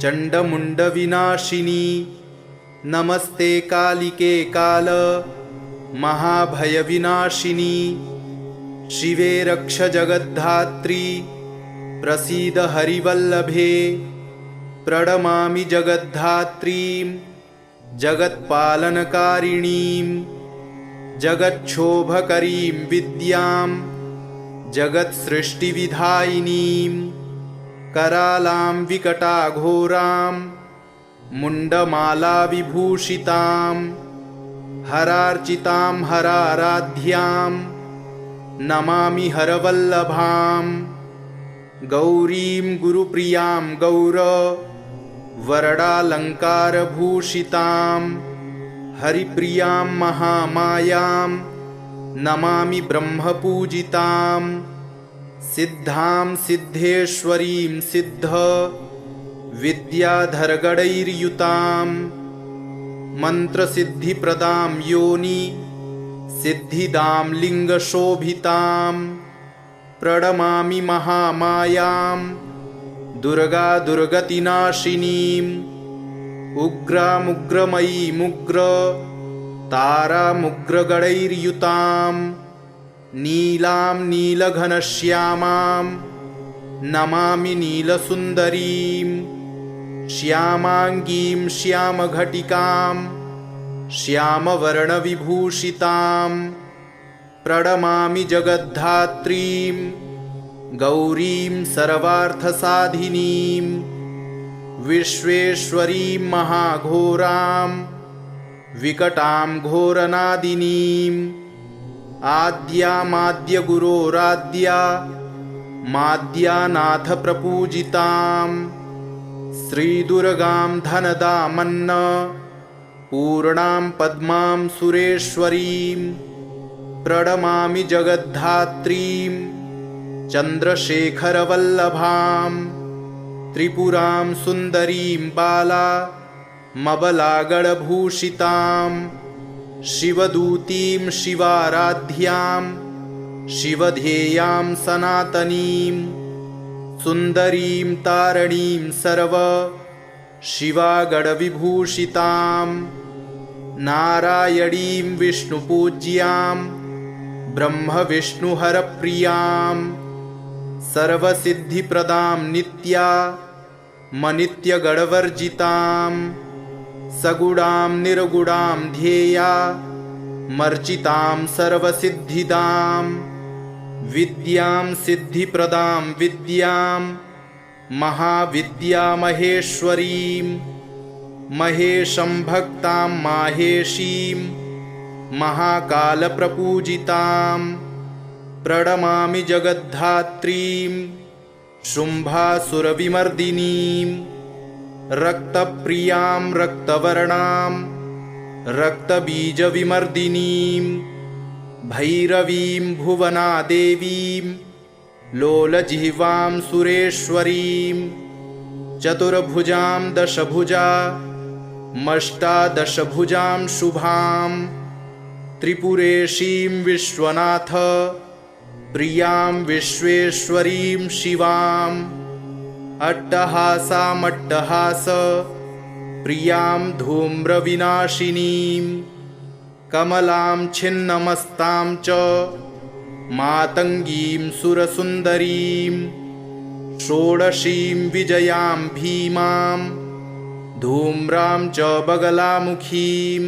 चण्डमुण्डविनाशिनी नमस्ते कालिके काल महाभयविनाशिनी शिवे रक्ष जगद्धात्री प्रसीद हरिवल्लभे प्रणमामि जगद्धात्रीं जगत्पालनकारिणीं जगच्छोभकरीं विद्यां जगत्सृष्टिविधायिनीं करालां विकटाघोरां मुण्डमालाविभूषितां हरार्चितां हराराध्यां नमामि हरवल्लभां गौरीं गुरुप्रियां वरडालङ्कारभूषितां हरिप्रियां महामायां नमामि ब्रह्मपूजितां सिद्धां सिद्धेश्वरीं सिद्ध विद्याधरगणैर्युतां मन्त्रसिद्धिप्रदां योनि सिद्धिदां लिङ्गशोभितां प्रणमामि महामायां दुर्गा दुर्गतिनाशिनीं उग्रामुग्रमयीमुग्र तारामुग्रगणैर्युतां नीलां नीलघनश्यामां नमामि नीलसुन्दरीं श्यामाङ्गीं श्यामघटिकां श्यामवर्णविभूषितां प्रणमामि जगद्धात्रीं गौरीं सर्वार्थसाधिनीं विश्वेश्वरीं महाघोरां विकटां घोरनादिनीं आद्यामाद्यगुरोराद्या माद्यानाथप्रपूजितां श्रीदुर्गां धनदामन्न पूर्णां पद्मां सुरेश्वरीं प्रणमामि जगद्धात्रीं चन्द्रशेखरवल्लभां त्रिपुरां सुन्दरीं बालामबलागणभूषितां शिवदूतीं शिवाराध्यां शिवध्येयां सनातनीं सुन्दरीं तारणीं सर्व शिवागणविभूषितां नारायणीं विष्णुपूज्यां ब्रह्मविष्णुहरप्रियां सर्वसिद्धिप्रदां नित्यामनित्यगणवर्जितां सगुणां निर्गुणां ध्येयामर्चितां सर्वसिद्धिदां विद्यां सिद्धिप्रदां विद्यां महाविद्यामहेश्वरीं महेशं भक्तां माहेशीं महाकालप्रपूजितां प्रणमामि जगद्धात्रीं शुम्भासुरविमर्दिनीं रक्तप्रियां रक्तवर्णां रक्तबीजविमर्दिनीं भैरवीं भुवनादेवीं लोलजिह्वां सुरेश्वरीं चतुर्भुजां दशभुजामष्टादशभुजां शुभां त्रिपुरेशीं विश्वनाथ प्रियां विश्वेश्वरीं शिवां अट्टहासामट्टहास प्रियां धूम्रविनाशिनीं कमलां छिन्नमस्तां च मातङ्गीं सुरसुन्दरीं षोडशीं विजयां भीमां धूम्रां च बगलामुखीं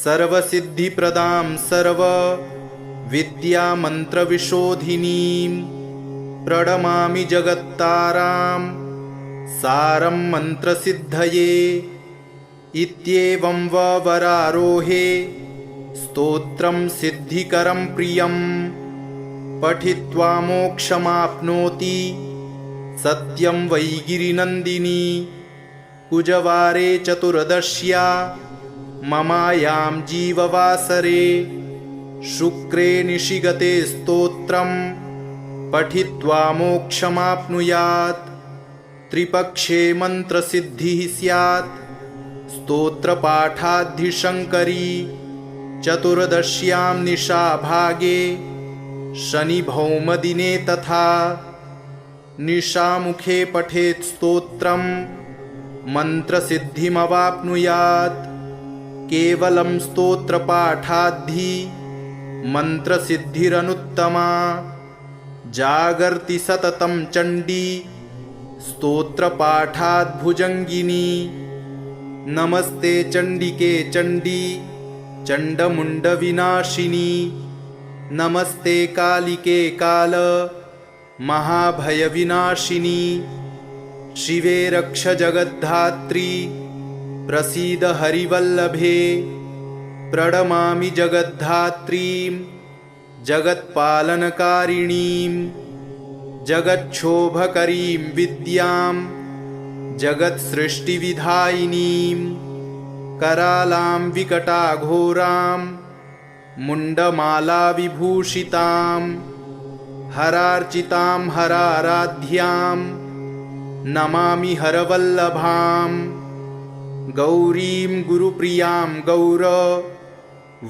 सर्वसिद्धिप्रदां सर्वविद्यामन्त्रविशोधिनीं प्रणमामि जगत्तारां सारं मन्त्रसिद्धये इत्येवं वरारोहे स्तोत्रं सिद्धिकरं प्रियं पठित्वा मोक्षमाप्नोति सत्यं वै गिरिनन्दिनी कुजवारे चतुर्दश्या ममायां जीववासरे शुक्रे निशिगते स्तोत्रं पठित्वा मोक्षमाप्नुयात् त्रिपक्षे मन्त्रसिद्धिः स्यात् स्तोत्रपाठाद्धिशङ्करी चतुर्दश्यां निशाभागे शनिभौमदिने तथा निशामुखे पठेत् स्तोत्रं मन्त्रसिद्धिमवाप्नुयात् केवलं स्तोत्रपाठाद्धि मन्त्रसिद्धिरनुत्तमा जागर्ति सततं चण्डी स्तोत्रपाठाद्भुजङ्गिनी नमस्ते चण्डिके चण्डी चण्डमुण्डविनाशिनी नमस्ते कालिके काल महाभयविनाशिनी शिवे रक्ष जगद्धात्री प्रसीद हरिवल्लभे प्रणमामि जगद्धात्रीं जगत्पालनकारिणीं जगच्छोभकरीं विद्यां जगत्सृष्टिविधायिनीं करालां विकटाघोरां मुण्डमालाविभूषितां हरार्चितां हराराध्यां नमामि हरवल्लभां गौरीं गुरुप्रियां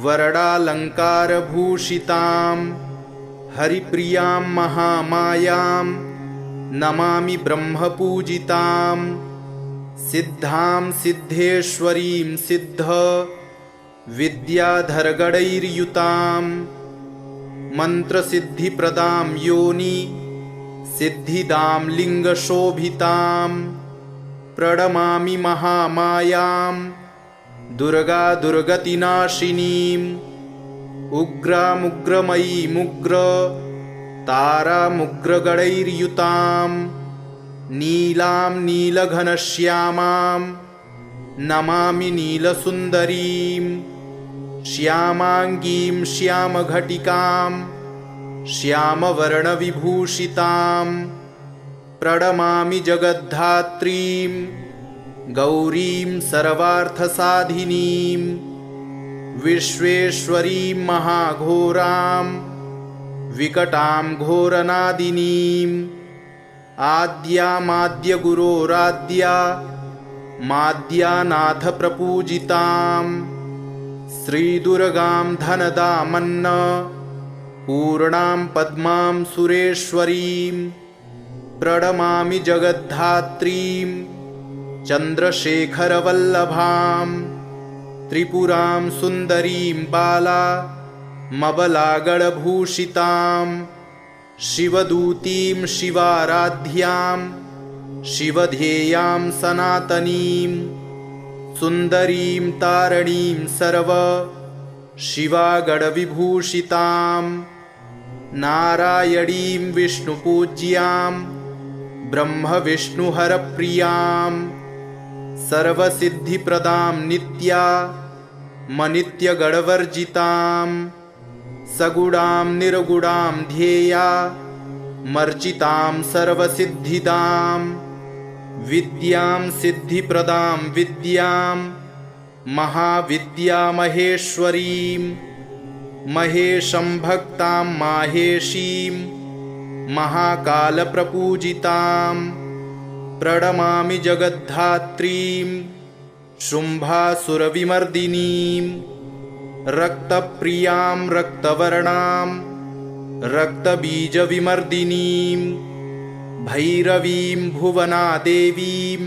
वरडालङ्कारभूषितां हरिप्रियां महामायां नमामि ब्रह्मपूजितां सिद्धां सिद्धेश्वरीं सिद्ध विद्याधरगणैर्युतां मन्त्रसिद्धिप्रदां योनि सिद्धिदां लिङ्गशोभितां प्रणमामि महामायां दुर्गा दुर्गतिनाशिनीं उग्रामुग्रमयीमुग्र तारामुग्रगणैर्युतां नीलां नीलघनश्यामां नमामि नीलसुन्दरीं श्यामाङ्गीं श्यामघटिकां श्यामवर्णविभूषितां प्रणमामि जगद्धात्रीं गौरीं सर्वार्थसाधिनीं विश्वेश्वरीं महाघोरां विकटां घोरनादिनीम् आद्यामाद्यगुरोराद्या माद्यानाथ प्रपूजितां श्रीदुर्गां धनदामन्न पूर्णां पद्मां सुरेश्वरीं प्रणमामि जगद्धात्रीं चन्द्रशेखरवल्लभां त्रिपुरां सुन्दरीं बालामबलागणभूषितां शिवदूतीं शिवाराध्यां शिवध्येयां सनातनीं सुन्दरीं तारणीं सर्व शिवागणविभूषितां नारायणीं विष्णुपूज्यां ब्रह्मविष्णुहरप्रियां सर्वसिद्धिप्रदां नित्यामनित्यगणवर्जितां सगुणां निर्गुणां ध्येया मर्चितां सर्वसिद्धिदां विद्यां सिद्धिप्रदां विद्यां महाविद्यामहेश्वरीं महेशं भक्तां माहेशीं महाकालप्रपूजितां प्रणमामि जगद्धात्रीं शुम्भासुरविमर्दिनीं रक्तप्रियां रक्तवर्णां रक्तबीजविमर्दिनीं भैरवीं भुवनादेवीं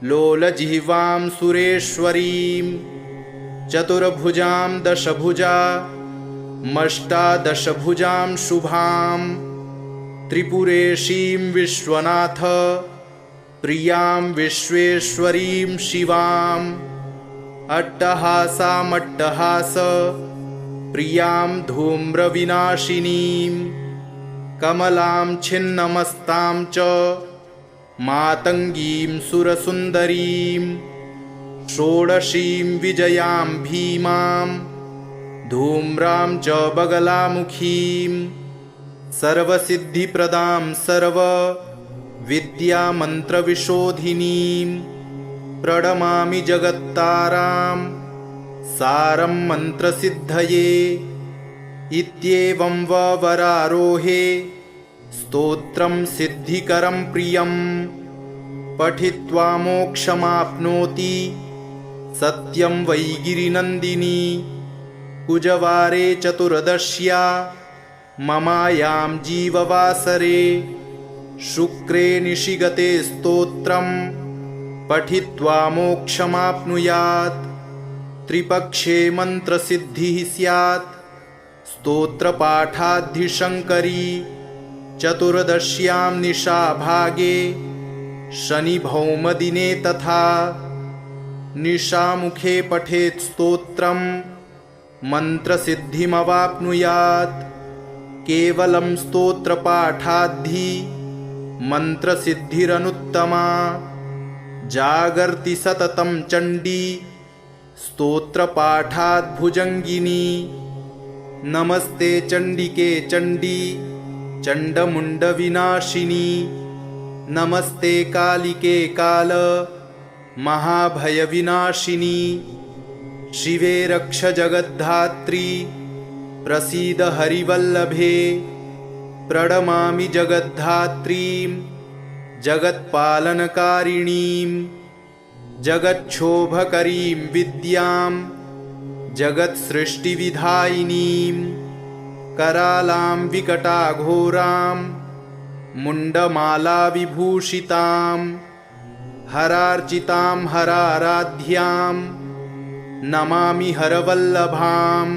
लोलजिह्वां सुरेश्वरीं चतुर्भुजां दशभुजामष्टादशभुजां शुभां त्रिपुरेशीं विश्वनाथ प्रियां विश्वेश्वरीं शिवाम् अट्टहासामट्टहास प्रियां धूम्रविनाशिनीं कमलां छिन्नमस्तां च मातङ्गीं सुरसुन्दरीं षोडशीं विजयां भीमां धूम्रां च बगलामुखीं सर्वसिद्धिप्रदां सर्वविद्यामन्त्रविशोधिनीं प्रणमामि जगत्तारां सारं मन्त्रसिद्धये इत्येवं वरारोहे स्तोत्रं सिद्धिकरं प्रियं पठित्वा मोक्षमाप्नोति सत्यं वै गिरिनन्दिनी कुजवारे चतुर्दश्या ममायां जीववासरे शुक्रे निशिगते स्तोत्रं पठित्वा मोक्षमाप्नुयात् त्रिपक्षे मन्त्रसिद्धिः स्यात् स्तोत्रपाठाद्धिशङ्करी चतुर्दश्यां निशाभागे शनिभौमदिने तथा निशामुखे पठेत् स्तोत्रं मन्त्रसिद्धिमवाप्नुयात् केवलं स्तोत्रपाठाद्धि मन्त्रसिद्धिरनुत्तमा जागर्ति सततं चण्डी स्तोत्रपाठाद्भुजङ्गिनी नमस्ते चण्डिके चण्डी चण्डमुण्डविनाशिनी नमस्ते कालिके काल महाभयविनाशिनी शिवे रक्ष जगद्धात्री प्रसीद हरिवल्लभे प्रणमामि जगद्धात्रीं जगत्पालनकारिणीं जगच्छोभकरीं विद्यां जगत्सृष्टिविधायिनीं करालां विकटाघोरां मुण्डमालाविभूषितां हरार्चितां हराराध्यां नमामि हरवल्लभां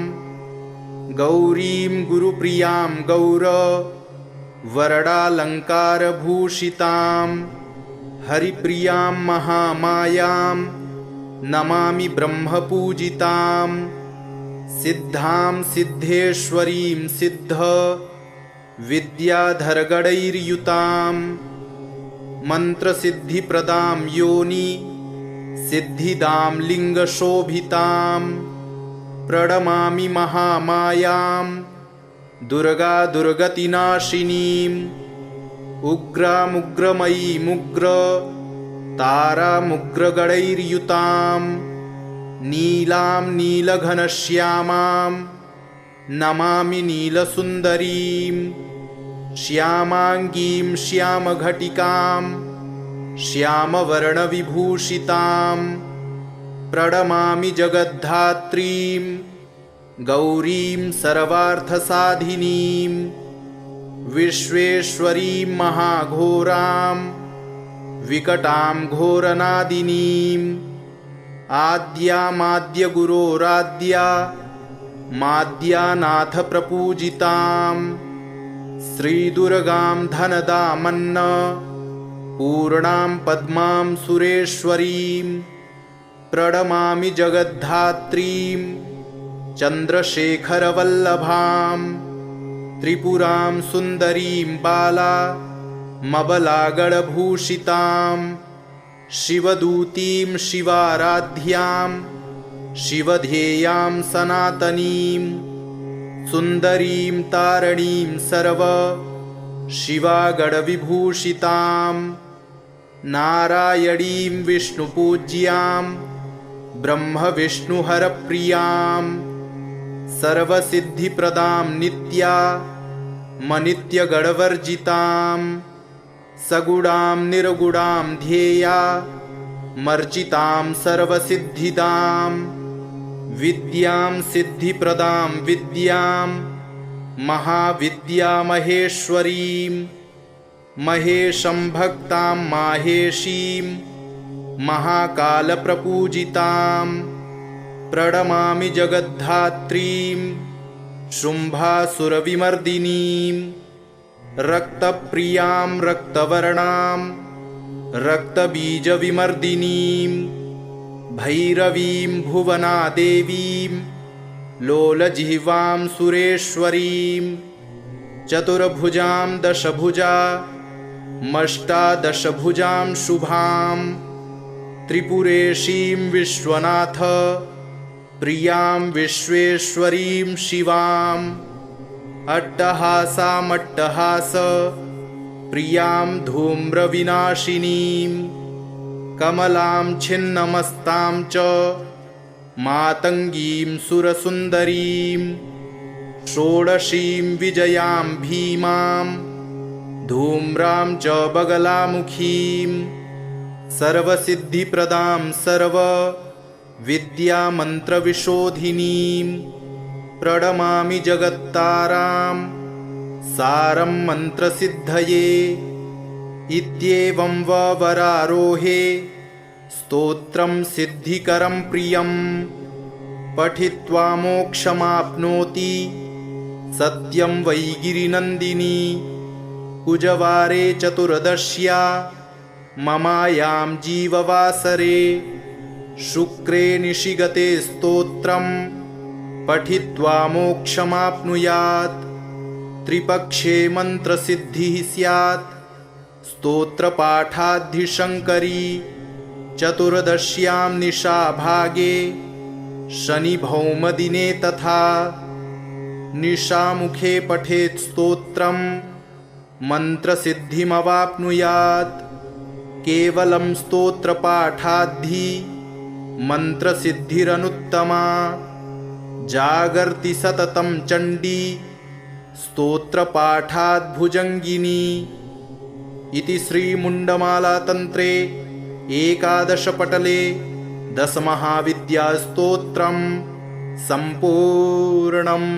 गौरीं गुरुप्रियां वरडालङ्कारभूषितां हरिप्रियां महामायां नमामि ब्रह्मपूजितां सिद्धां सिद्धेश्वरीं सिद्ध विद्याधरगणैर्युतां मन्त्रसिद्धिप्रदां योनि सिद्धिदां लिङ्गशोभितां प्रणमामि महामायां दुर्गा दुर्गतिनाशिनीं उग्रामुग्रमयीमुग्र तारामुग्रगणैर्युतां नीलां नीलघनश्यामां नमामि नीलसुन्दरीं श्यामाङ्गीं श्यामघटिकां श्यामवर्णविभूषितां प्रणमामि जगद्धात्रीं गौरीं सर्वार्थसाधिनीं विश्वेश्वरीं महाघोरां विकटां घोरनादिनीं आद्यामाद्यगुरोराद्या माद्यानाथ प्रपूजितां श्रीदुर्गां धनदामन्न पूर्णां पद्मां सुरेश्वरीं प्रणमामि जगद्धात्रीं चन्द्रशेखरवल्लभां त्रिपुरां सुन्दरीं बालामबलागणभूषितां शिवदूतीं शिवाराध्यां शिवध्येयां सनातनीं सुन्दरीं तारणीं सर्व शिवागणविभूषितां नारायणीं विष्णुपूज्यां ब्रह्मविष्णुहरप्रियां सर्वसिद्धिप्रदां नित्यामनित्यगणवर्जितां सगुणां निर्गुणां ध्येया मर्जितां सर्वसिद्धिदां विद्यां सिद्धिप्रदां विद्यां महाविद्यामहेश्वरीं महेशं भक्तां माहेशीं महाकालप्रपूजितां प्रणमामि जगद्धात्रीं शुम्भासुरविमर्दिनीं रक्तप्रियां रक्तवर्णां रक्तबीजविमर्दिनीं भैरवीं भुवनादेवीं लोलजिह्वां सुरेश्वरीं चतुर्भुजां दशभुजामष्टादशभुजां शुभां त्रिपुरेशीं विश्वनाथ प्रियां विश्वेश्वरीं शिवाम् अट्टहासामट्टहास प्रियां धूम्रविनाशिनीं कमलां छिन्नमस्तां च मातङ्गीं सुरसुन्दरीं षोडशीं विजयां भीमां धूम्रां च बगलामुखीं सर्वसिद्धिप्रदां सर्वविद्यामन्त्रविशोधिनीं प्रणमामि जगत्तारां सारं मन्त्रसिद्धये इत्येवं वरारोहे स्तोत्रं सिद्धिकरं प्रियं पठित्वा मोक्षमाप्नोति सत्यं वै गिरिनन्दिनी कुजवारे चतुर्दश्या ममायां जीववासरे शुक्रे निशिगते स्तोत्रं पठित्वा मोक्षमाप्नुयात् त्रिपक्षे मन्त्रसिद्धिः स्यात् स्तोत्रपाठाद्धिशङ्करी चतुर्दश्यां निशाभागे शनिभौमदिने तथा निशामुखे पठेत् स्तोत्रं मन्त्रसिद्धिमवाप्नुयात् केवलं स्तोत्रपाठाद्धि मन्त्रसिद्धिरनुत्तमा जागर्ति सततं चण्डी स्तोत्रपाठाद्भुजङ्गिनी इति श्रीमुण्डमालातन्त्रे एकादशपटले दशमहाविद्यास्तोत्रं सम्पूर्णम्।